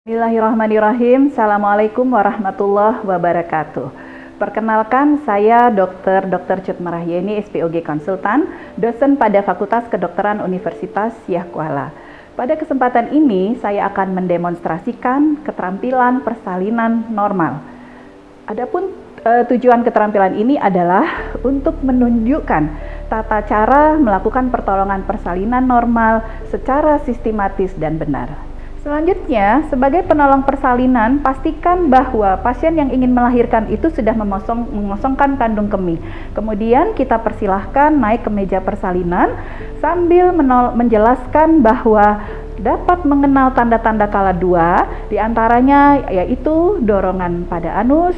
Bismillahirrahmanirrahim. Assalamualaikum warahmatullahi wabarakatuh. Perkenalkan, saya Dr. Cut Marahyeni, SPOG Konsultan, dosen pada Fakultas Kedokteran Universitas Yahkuala. Pada kesempatan ini, saya akan mendemonstrasikan keterampilan persalinan normal. Adapun tujuan keterampilan ini adalah untuk menunjukkan tata cara melakukan pertolongan persalinan normal secara sistematis dan benar. Selanjutnya, sebagai penolong persalinan, pastikan bahwa pasien yang ingin melahirkan itu sudah mengosongkan kandung kemih. Kemudian kita persilahkan naik ke meja persalinan sambil menjelaskan bahwa dapat mengenal tanda-tanda kala dua, diantaranya yaitu dorongan pada anus,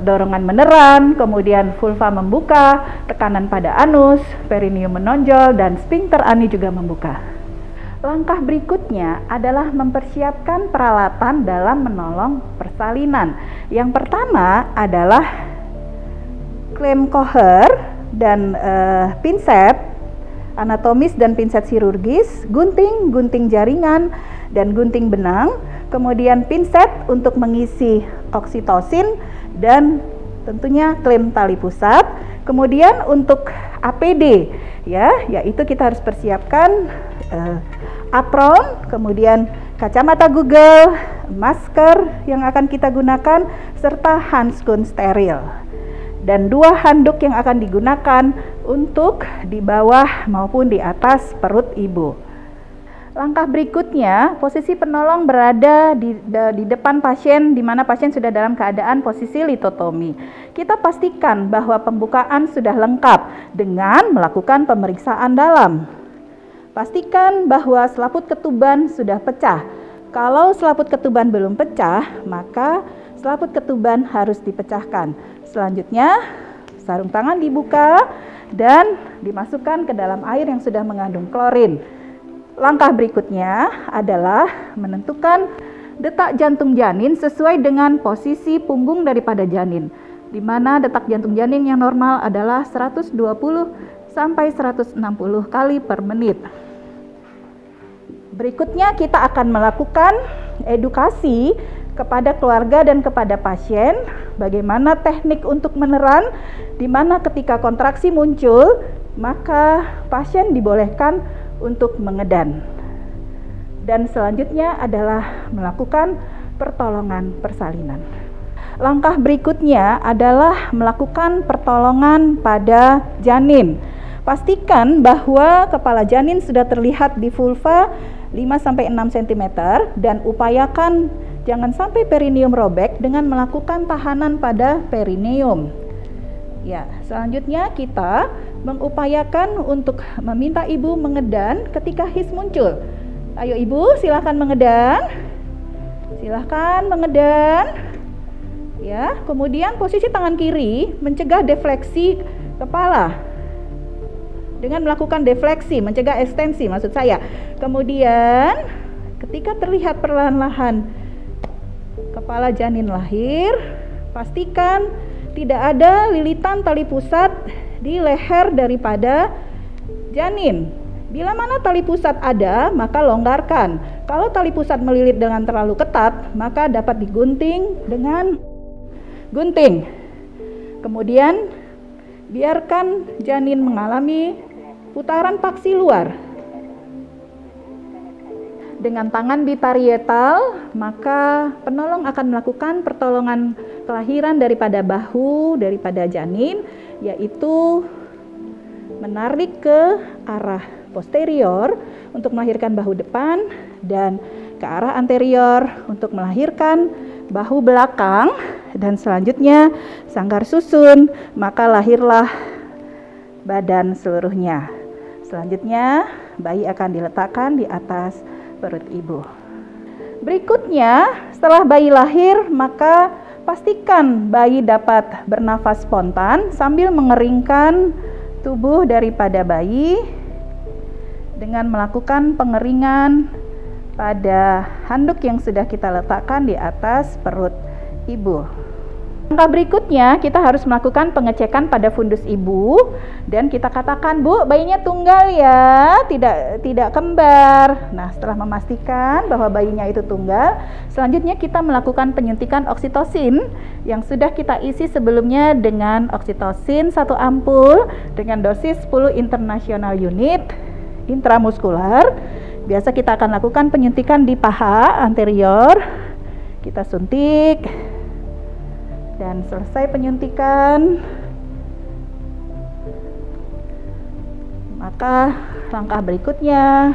dorongan meneran, kemudian vulva membuka, tekanan pada anus, perineum menonjol, dan sphincter ani juga membuka. Langkah berikutnya adalah mempersiapkan peralatan dalam menolong persalinan. Yang pertama adalah klem Koher dan pinset anatomis dan pinset chirurgis, gunting jaringan dan gunting benang, kemudian pinset untuk mengisi oksitosin dan tentunya klem tali pusat. Kemudian untuk APD yaitu kita harus persiapkan apron, kemudian kacamata Google, masker yang akan kita gunakan, serta handskun steril. Dan 2 handuk yang akan digunakan untuk di bawah maupun di atas perut ibu. Langkah berikutnya, posisi penolong berada di depan pasien, di mana pasien sudah dalam keadaan posisi litotomi. Kita pastikan bahwa pembukaan sudah lengkap dengan melakukan pemeriksaan dalam. Pastikan bahwa selaput ketuban sudah pecah. Kalau selaput ketuban belum pecah, maka selaput ketuban harus dipecahkan. Selanjutnya, sarung tangan dibuka dan dimasukkan ke dalam air yang sudah mengandung klorin. Langkah berikutnya adalah menentukan detak jantung janin sesuai dengan posisi punggung daripada janin, di mana detak jantung janin yang normal adalah 120 sampai 160 kali per menit. Berikutnya kita akan melakukan edukasi kepada keluarga dan kepada pasien bagaimana teknik untuk meneran, di mana ketika kontraksi muncul maka pasien dibolehkan untuk mengedan. Dan selanjutnya adalah melakukan pertolongan persalinan. Langkah berikutnya adalah melakukan pertolongan pada janin. Pastikan bahwa kepala janin sudah terlihat di vulva 5-6 cm dan upayakan jangan sampai perineum robek dengan melakukan tahanan pada perineum. Selanjutnya kita mengupayakan untuk meminta ibu mengedan ketika his muncul. Ayo ibu, silakan mengedan. Silakan mengedan. Kemudian posisi tangan kiri mencegah defleksi kepala dengan melakukan defleksi, mencegah ekstensi maksud saya. Kemudian ketika terlihat perlahan-lahan kepala janin lahir, pastikan tidak ada lilitan tali pusat di leher daripada janin. Bila mana tali pusat ada, maka longgarkan. Kalau tali pusat melilit dengan terlalu ketat, maka dapat digunting dengan gunting. Kemudian biarkan janin mengalami putaran paksi luar. Dengan tangan biparietal, maka penolong akan melakukan pertolongan kelahiran daripada bahu daripada janin, yaitu menarik ke arah posterior untuk melahirkan bahu depan dan ke arah anterior untuk melahirkan bahu belakang, dan selanjutnya sanggar susun, maka lahirlah badan seluruhnya. Selanjutnya bayi akan diletakkan di atas perut ibu. Berikutnya, setelah bayi lahir, maka pastikan bayi dapat bernafas spontan sambil mengeringkan tubuh daripada bayi dengan melakukan pengeringan pada handuk yang sudah kita letakkan di atas perut ibu. Langkah berikutnya, kita harus melakukan pengecekan pada fundus ibu dan kita katakan, Bu, bayinya tunggal ya, tidak kembar. Nah, setelah memastikan bahwa bayinya itu tunggal, selanjutnya kita melakukan penyuntikan oksitosin yang sudah kita isi sebelumnya dengan oksitosin 1 ampul dengan dosis 10 international unit intramuskular. Biasa kita akan lakukan penyuntikan di paha anterior. Kita suntik. Dan selesai penyuntikan, maka langkah berikutnya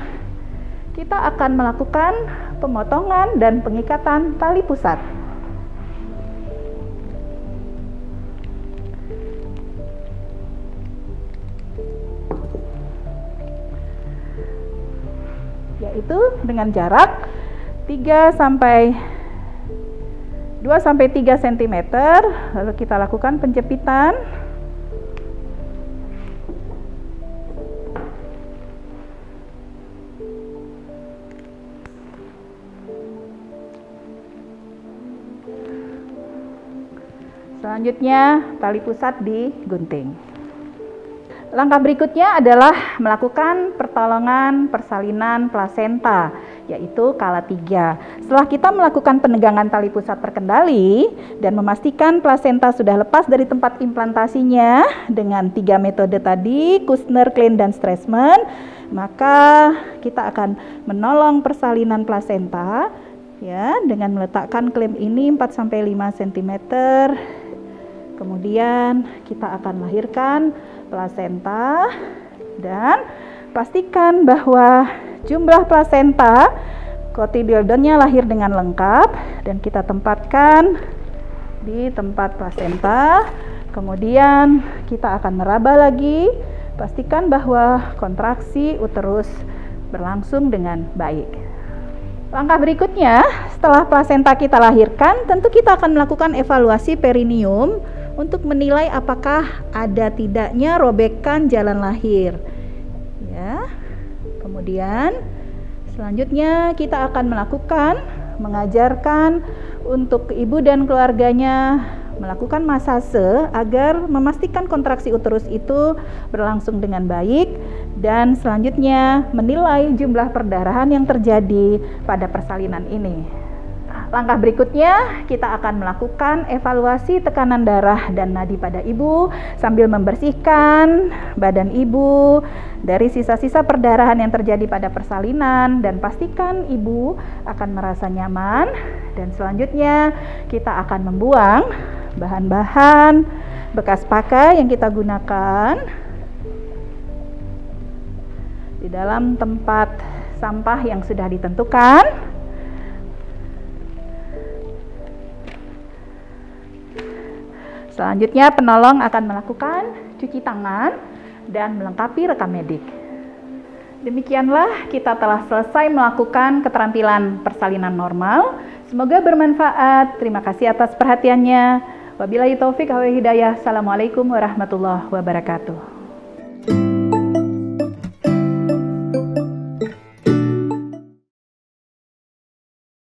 kita akan melakukan pemotongan dan pengikatan tali pusat. Yaitu dengan jarak 2-3 cm, lalu kita lakukan penjepitan. Selanjutnya, tali pusat digunting. Langkah berikutnya adalah melakukan pertolongan persalinan plasenta, yaitu kala 3. Setelah kita melakukan penegangan tali pusat terkendali dan memastikan plasenta sudah lepas dari tempat implantasinya dengan 3 metode tadi, Kushner, Klein, dan Stresemann, maka kita akan menolong persalinan plasenta ya dengan meletakkan klem ini 4-5 cm. Kemudian kita akan lahirkan plasenta dan pastikan bahwa jumlah plasenta cotyledonnya lahir dengan lengkap dan kita tempatkan di tempat plasenta. Kemudian kita akan meraba lagi, pastikan bahwa kontraksi uterus berlangsung dengan baik. Langkah berikutnya, setelah plasenta kita lahirkan, tentu kita akan melakukan evaluasi perineum untuk menilai apakah ada tidaknya robekan jalan lahir. Ya. Kemudian selanjutnya kita akan mengajarkan untuk ibu dan keluarganya melakukan masase agar memastikan kontraksi uterus itu berlangsung dengan baik dan selanjutnya menilai jumlah perdarahan yang terjadi pada persalinan ini. Langkah berikutnya kita akan melakukan evaluasi tekanan darah dan nadi pada ibu sambil membersihkan badan ibu dari sisa-sisa perdarahan yang terjadi pada persalinan dan pastikan ibu akan merasa nyaman. Dan selanjutnya kita akan membuang bahan-bahan bekas pakai yang kita gunakan di dalam tempat sampah yang sudah ditentukan. Selanjutnya penolong akan melakukan cuci tangan dan melengkapi rekam medik. Demikianlah kita telah selesai melakukan keterampilan persalinan normal. Semoga bermanfaat. Terima kasih atas perhatiannya. Wabillahi taufik wal hidayah. Assalamualaikum warahmatullahi wabarakatuh.